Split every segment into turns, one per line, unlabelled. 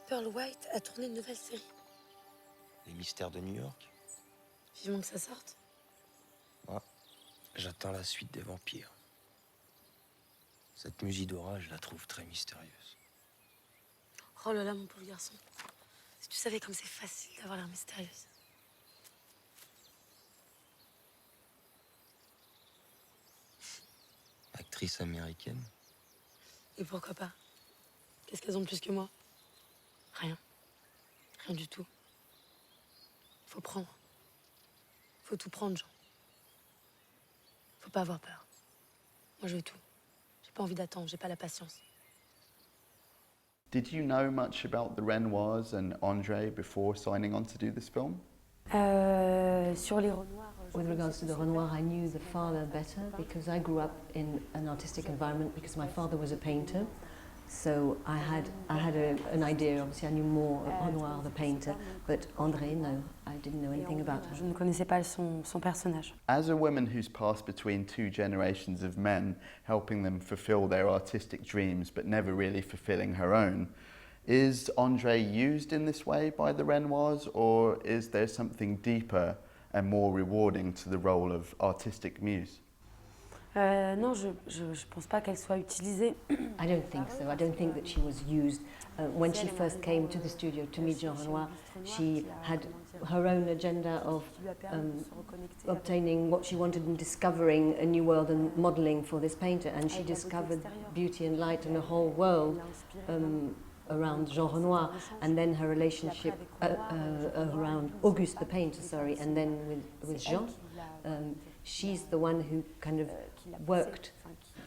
Pearl White a tourné une nouvelle série.
Les mystères de New York.
Vivement que ça sorte.
Moi, j'attends la suite des vampires. Cette Musidora, je la trouve très mystérieuse.
Oh là là, mon pauvre garçon. Si tu savais comme c'est facile d'avoir l'air mystérieuse.
Actrice américaine.
Et pourquoi pas? Qu'est-ce qu'elles ont de plus que moi? Rien. Rien du tout. Faut prendre. Faut tout prendre, Jean. Faut pas avoir peur. Moi, je veux tout. J'ai pas envie d'attendre, j'ai pas la patience.
Did you know much about the Renoirs and André before signing on to do this film?
Sur les Renoirs.
With regards to the Renoir, I knew the father better because I grew up in an artistic environment because my father was a painter. So I had an idea, obviously I knew more of Renoir, the painter, but André, no, I didn't know anything about her.
Je ne connaissais pas son personnage.
As a woman who's passed between two generations of men, helping them fulfill their artistic dreams but never really fulfilling her own, is André used in this way by the Renoirs, or is there something deeper and more rewarding to the role of artistic muse?
Non, je pense pas qu'elle soit utilisée.
I don't think so. I don't think that she was used. When she first came to the studio to meet Jean Renoir, she had her own agenda of obtaining what she wanted and discovering a new world and modelling for this painter. And she discovered beauty and light and a whole world around Jean Renoir, and then her relationship around Auguste the painter, sorry, and then with Jean. She's the one who kind of worked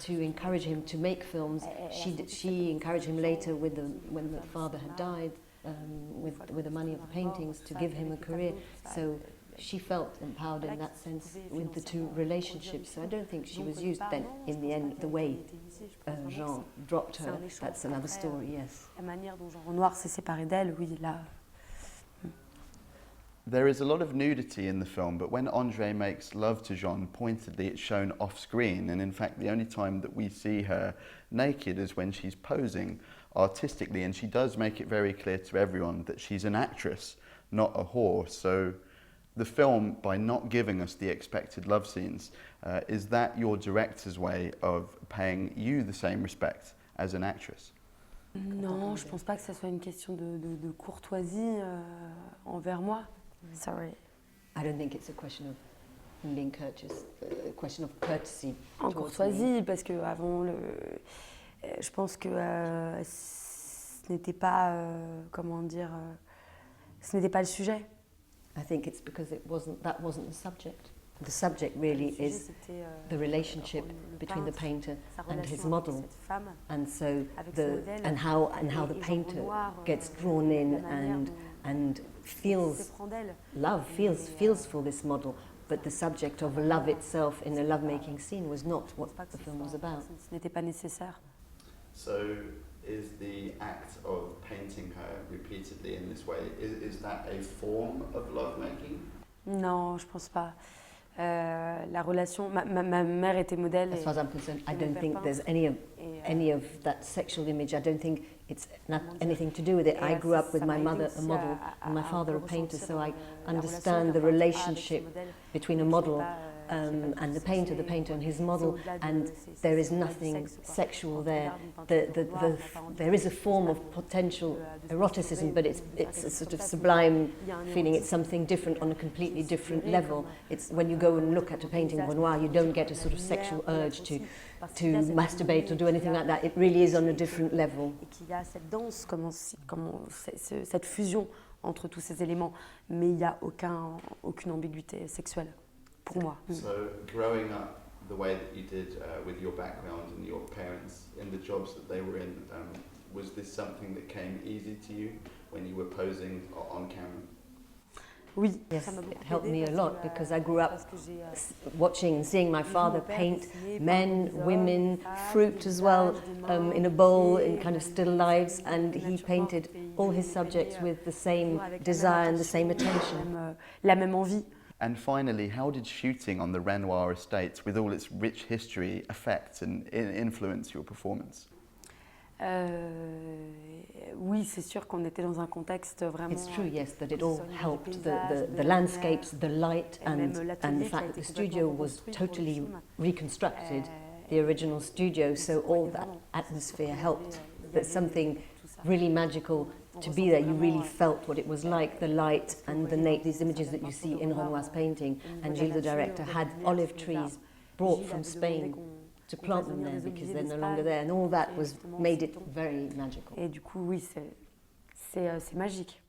to encourage him to make films. She encouraged him later when the father had died, with the money of the paintings, to give him a career. So she felt empowered in that sense with the two relationships. So I don't think she was used. Then in the end, the way Jean dropped her, that's another story, yes.
La manière dont Jean Renoir s'est séparé d'elle, oui, là.
There is a lot of nudity in the film, but when André makes love to Jean, pointedly it's shown off screen, and in fact the only time that we see her naked is when she's posing artistically, and she does make it very clear to everyone that she's an actress, not a whore. So the film, by not giving us the expected love scenes, is that your director's way of paying you the same respect as an actress?
Non, je pense pas que ça soit une question de courtoisie envers moi. Sorry.
I don't think it's a question of being courteous, a question of courtesy.
En courtoisie, parce que avant je pense que ce n'était pas, comment dire, ce n'était pas le sujet.
I think it's because that wasn't the subject. The subject really is the relationship between the painter and his model, and so and how the painter gets drawn in and feels love, feels for this model, but the subject of love itself in a love-making scene was not what the film was about.
Ce n'était pas nécessaire.
So is the act of painting her repeatedly in this way, is that a form of love-making?
Non, je pense pas. La relation, ma mère était modèle.
As far as I'm concerned, I don't think there's any of that sexual image. I don't think it's not anything to do with it. I grew up with my mother a model and my father a painter, so I understand the relationship between a model and the painter and his model, and there is nothing sexual there. There is a form of potential eroticism, but it's a sort of sublime feeling. It's something different on a completely different level. It's when you go and look at a painting of Renoir, you don't get a sort of sexual urge to masturbate or do anything like that. It really is on a different level.
Et qu'il y a cette danse, cette fusion entre tous ces éléments, mais il n'y a aucune ambiguïté sexuelle. Pour moi.
So growing up the way that you did with your background and your parents in the jobs that they were in, was this something that came easy to you when you were posing on camera?
Oui, yes, it helped me a lot because I grew up watching and seeing my father paint men, women, fruit as well, in a bowl, in kind of still lives, and he painted all his subjects with the same desire and the same attention.
La même envie.
And finally, how did shooting on the Renoir estate, with all its rich history, affect and influence your performance?
Oui,
oui, c'est sûr qu'on était dans un contexte vraiment...
It's true, yes, that it all helped, the landscapes, the light, and the fact that the studio was totally reconstructed, the original studio, so all that atmosphere helped. There's something really magical to be there. You really felt what it was like, the light and these images that you see in Renoir's painting. And Gilles, the director, had olive trees brought from Spain to plant them there because they're no longer there. And all that made it very magical.
Et du coup, oui, c'est magique.